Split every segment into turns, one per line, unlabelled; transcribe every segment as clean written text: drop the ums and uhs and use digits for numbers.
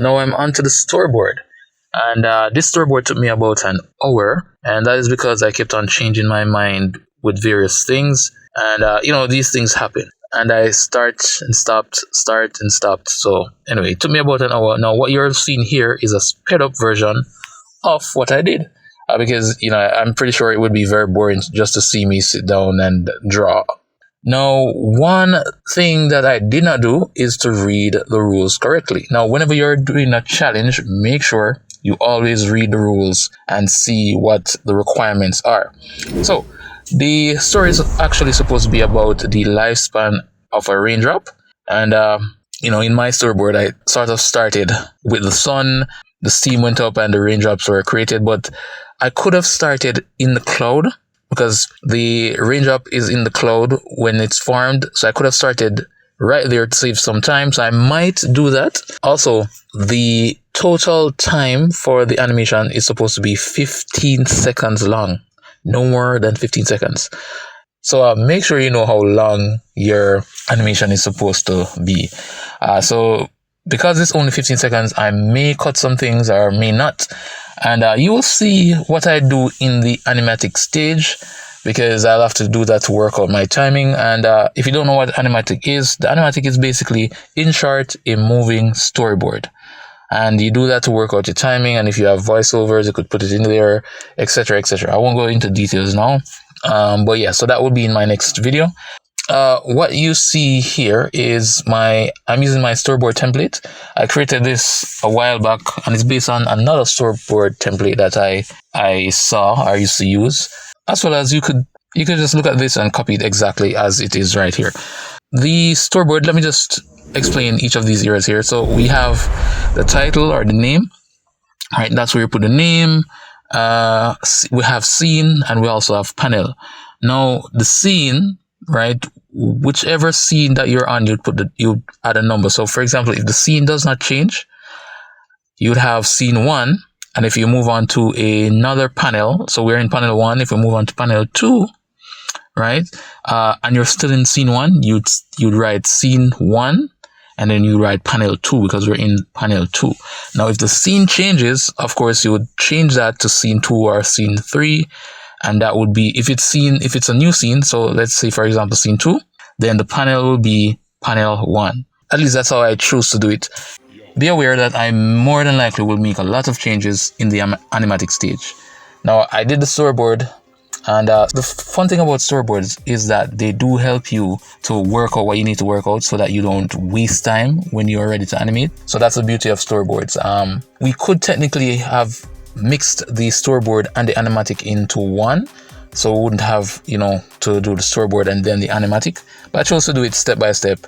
Now I'm onto the storyboard. And this storyboard took me about an hour, and that is because I kept on changing my mind with various things. And these things happen. And I start and stopped. So anyway, it took me about an hour. Now what you're seeing here is a sped up version of what I did. Because I'm pretty sure it would be very boring just to see me sit down and draw. Now, one thing that I did not do is to read the rules correctly. Now, whenever you're doing a challenge, make sure you always read the rules and see what the requirements are. So, the story is actually supposed to be about the lifespan of a raindrop. And, in my storyboard, I sort of started with the sun, the steam went up and the raindrops were created. But I could have started in the cloud, because the raindrop is in the cloud when it's formed. So I could have started right there to save some time. So I might do that. Also, the total time for the animation is supposed to be 15 seconds long. No more than 15 seconds. So make sure you know how long your animation is supposed to be. So because it's only 15 seconds, I may cut some things or may not. And you will see what I do in the animatic stage, because I'll have to do that to work out my timing. And if you don't know what animatic is, the animatic is basically, in short, a moving storyboard. And you do that to work out your timing. And if you have voiceovers, you could put it in there, etc., etc. I won't go into details now. But yeah, so that will be in my next video. What you see here is I'm using my storyboard template. I created this a while back, and it's based on another storyboard template that I saw or used to use. As well as you could just look at this and copy it exactly as it is right here. The storyboard, let me just explain each of these areas here. So we have the title or the name, right? That's where you put the name. We have scene, and we also have panel. Now the scene, right? Whichever scene that you're on, you'd add a number. So for example, if the scene does not change, you'd have scene 1. And if you move on to another panel, so we're in panel 1, if we move on to panel 2, right? And you're still in scene 1, you'd write scene 1, and then you write panel 2 because we're in panel 2. Now, if the scene changes, of course, you would change that to scene 2 or scene 3. And that would be, if it's a new scene, so let's say, for example, scene 2, then the panel will be panel 1. At least that's how I choose to do it. Be aware that I more than likely will make a lot of changes in the animatic stage. Now, I did the storyboard, and the fun thing about storyboards is that they do help you to work out what you need to work out so that you don't waste time when you're ready to animate. So that's the beauty of storyboards. We could technically have mixed the storyboard and the animatic into one, so we wouldn't have to do the storyboard and then the animatic, but I chose to do it step by step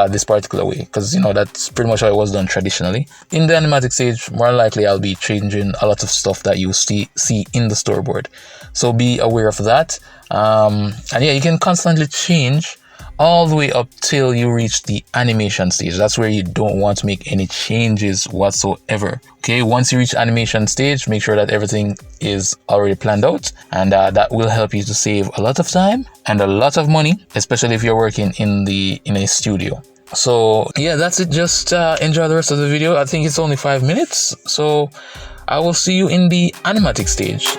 this particular way, because that's pretty much how it was done traditionally. In the animatic stage, more likely I'll be changing a lot of stuff that you see in the storyboard, so be aware of that. And yeah, you can constantly change all the way up till you reach the animation stage. That's where you don't want to make any changes whatsoever. Okay, once you reach animation stage, make sure that everything is already planned out, and that will help you to save a lot of time and a lot of money, especially if you're working in a studio. So yeah, that's it. Just enjoy the rest of the video. I think it's only 5 minutes, so I will see you in the animatic stage.